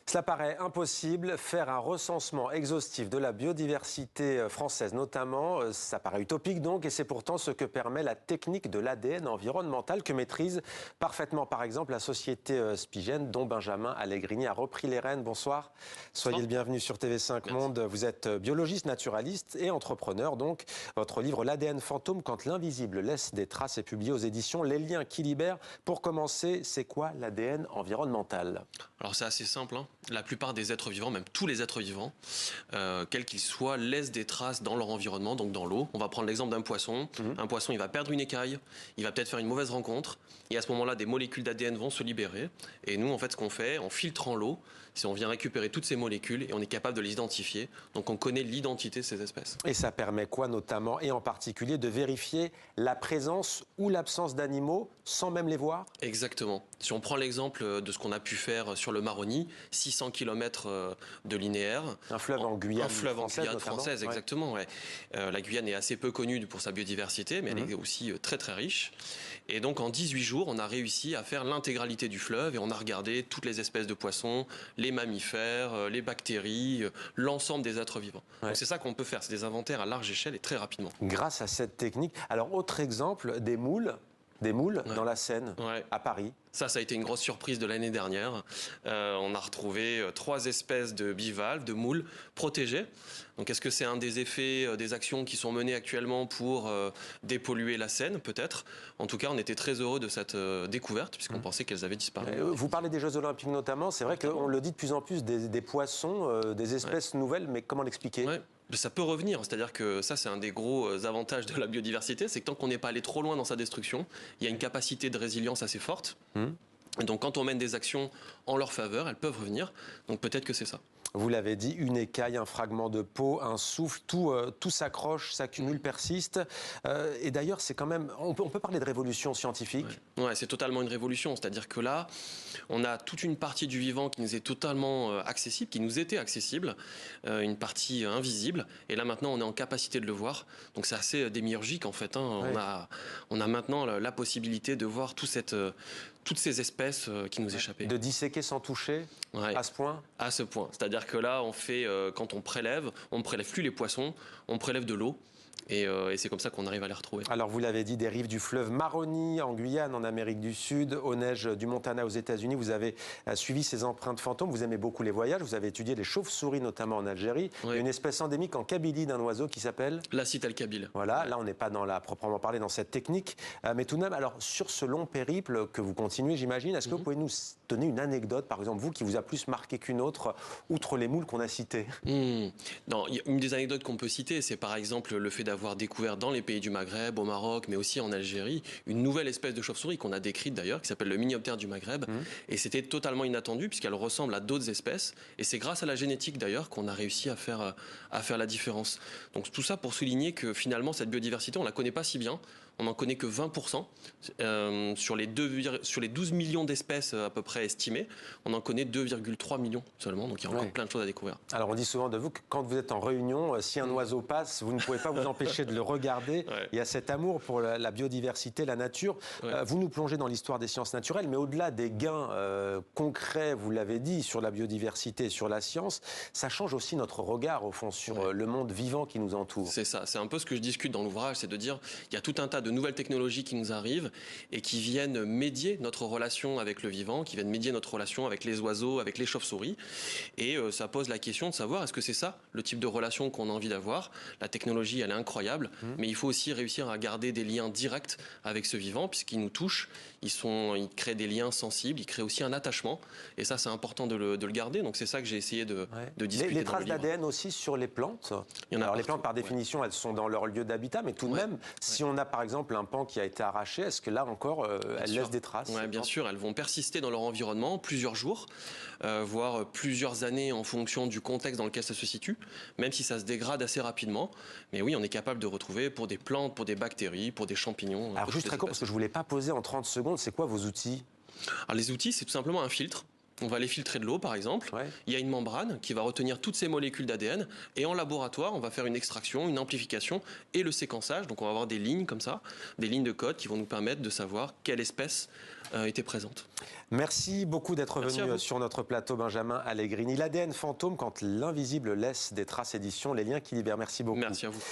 Cela paraît impossible, faire un recensement exhaustif de la biodiversité française notamment, ça paraît utopique donc, et c'est pourtant ce que permet la technique de l'ADN environnemental que maîtrise parfaitement par exemple la société Spigène dont Benjamin Allegrini a repris les rênes. Bonsoir, soyez le bienvenu sur TV5 Monde. Vous êtes biologiste, naturaliste et entrepreneur donc. Votre livre L'ADN fantôme quand l'invisible laisse des traces est publié aux éditions Les Liens qui libèrent. Pour commencer, c'est quoi l'ADN environnemental? Alors c'est assez simple, hein. La plupart des êtres vivants, même tous les êtres vivants, quels qu'ils soient, laissent des traces dans leur environnement, donc dans l'eau. On va prendre l'exemple d'un poisson. Un poisson, il va perdre une écaille, il va peut-être faire une mauvaise rencontre, et à ce moment-là, des molécules d'ADN vont se libérer. Et nous, en fait, ce qu'on fait, en filtrant l'eau, c'est on vient récupérer toutes ces molécules et on est capable de les identifier. Donc on connaît l'identité de ces espèces. Et ça permet quoi notamment, et en particulier, de vérifier la présence ou l'absence d'animaux sans même les voir? Exactement. Si on prend l'exemple de ce qu'on a pu faire sur le Maroni, 600 km de linéaire. Un fleuve en Guyane. Un fleuve française, en Guyane française, exactement. Ouais. La Guyane est assez peu connue pour sa biodiversité, mais elle est aussi très très riche. Et donc en 18 jours, on a réussi à faire l'intégralité du fleuve et on a regardé toutes les espèces de poissons, les mammifères, les bactéries, l'ensemble des êtres vivants. Donc c'est ça qu'on peut faire, c'est des inventaires à large échelle et très rapidement. Grâce à cette technique. Alors autre exemple, des moules dans la Seine, à Paris. Ça a été une grosse surprise de l'année dernière. On a retrouvé 3 espèces de bivalves, de moules protégées. Donc est-ce que c'est un des effets des actions qui sont menées actuellement pour dépolluer la Seine, peut-être? En tout cas, on était très heureux de cette découverte, puisqu'on pensait qu'elles avaient disparu. Vous parlez des Jeux Olympiques notamment. C'est vrai qu'on le dit de plus en plus, des poissons, des espèces nouvelles, mais comment l'expliquer? Ça peut revenir, c'est-à-dire que ça c'est un des gros avantages de la biodiversité, c'est que tant qu'on n'est pas allé trop loin dans sa destruction, il y a une capacité de résilience assez forte. Et donc quand on mène des actions en leur faveur, elles peuvent revenir, donc peut-être que c'est ça. Vous l'avez dit, une écaille, un fragment de peau, un souffle, tout s'accroche, s'accumule, persiste. Et d'ailleurs, c'est quand même, on peut parler de révolution scientifique. Ouais, c'est totalement une révolution. C'est-à-dire que là, on a toute une partie du vivant qui nous est totalement accessible, qui nous était accessible, une partie invisible. Et là, maintenant, on est en capacité de le voir. Donc, c'est assez démiurgique, en fait. Hein. On a maintenant la possibilité de voir toutes ces espèces qui nous échappaient. De disséquer sans toucher, à ce point? À ce point. C'est-à-dire que là, on fait, quand on ne prélève plus les poissons, on prélève de l'eau. Et c'est comme ça qu'on arrive à les retrouver. Alors vous l'avez dit, des rives du fleuve Maroni en Guyane, en Amérique du Sud, aux neiges du Montana aux États-Unis, vous avez suivi ces empreintes fantômes. Vous aimez beaucoup les voyages, vous avez étudié les chauves-souris notamment en Algérie. Il y a une espèce endémique en Kabylie d'un oiseau qui s'appelle l'acite al-kabyle. Voilà, là on n'est pas dans la proprement parler dans cette technique, mais tout de même, alors sur ce long périple que vous continuez, j'imagine, est-ce que vous pouvez nous donner une anecdote, par exemple vous, qui vous a plus marqué qu'une autre, outre les moules qu'on a citées? Non, une des anecdotes qu'on peut citer, c'est par exemple le fait d'avoir découvert dans les pays du Maghreb, au Maroc, mais aussi en Algérie, une nouvelle espèce de chauve-souris qu'on a décrite d'ailleurs, qui s'appelle le minioptère du Maghreb. Et c'était totalement inattendu puisqu'elle ressemble à d'autres espèces. Et c'est grâce à la génétique d'ailleurs qu'on a réussi à faire la différence. Donc tout ça pour souligner que finalement cette biodiversité, on la connaît pas si bien. On n'en connaît que 20%. Sur les 12 millions d'espèces à peu près estimées, on en connaît 2,3 millions seulement. Donc il y a encore plein de choses à découvrir. Alors on dit souvent de vous que quand vous êtes en réunion, si un oiseau passe, vous ne pouvez pas vous empêcher de le regarder. Il y a cet amour pour la biodiversité, la nature. Vous nous plongez dans l'histoire des sciences naturelles, mais au-delà des gains concrets, vous l'avez dit, sur la biodiversité et sur la science, ça change aussi notre regard, au fond, sur le monde vivant qui nous entoure. C'est ça, c'est un peu ce que je discute dans l'ouvrage, c'est de dire il y a tout un tas de nouvelles technologies qui nous arrivent et qui viennent médier notre relation avec le vivant, qui viennent médier notre relation avec les oiseaux, avec les chauves-souris. Et ça pose la question de savoir, est-ce que c'est ça, le type de relation qu'on a envie d'avoir? La technologie, elle est incroyable, mais il faut aussi réussir à garder des liens directs avec ce vivant, puisqu'il nous touche, ils créent des liens sensibles, ils créent aussi un attachement, et ça c'est important de le garder, donc c'est ça que j'ai essayé de discuter. Les traces d'ADN aussi sur les plantes. Alors les plantes par définition elles sont dans leur lieu d'habitat, mais tout de même, si on a par exemple un pan qui a été arraché, est-ce que là encore elles laissent des traces? Oui, bien sûr, elles vont persister dans leur environnement plusieurs jours, voire plusieurs années en fonction du contexte dans lequel ça se situe, même si ça se dégrade assez rapidement. Mais oui, on est capable de retrouver pour des plantes, pour des bactéries, pour des champignons. Alors juste très court, parce que je ne voulais pas poser en 30 secondes, c'est quoi vos outils? Alors les outils, c'est tout simplement un filtre. On va les filtrer de l'eau, par exemple. Ouais. Il y a une membrane qui va retenir toutes ces molécules d'ADN. Et en laboratoire, on va faire une extraction, une amplification et le séquençage. Donc on va avoir des lignes comme ça, des lignes de code qui vont nous permettre de savoir quelle espèce était présente. Merci beaucoup d'être venu sur notre plateau, Benjamin Allegrini. L'ADN fantôme, quand l'invisible laisse des traces, édition Les Liens qui libèrent. Merci beaucoup. Merci à vous.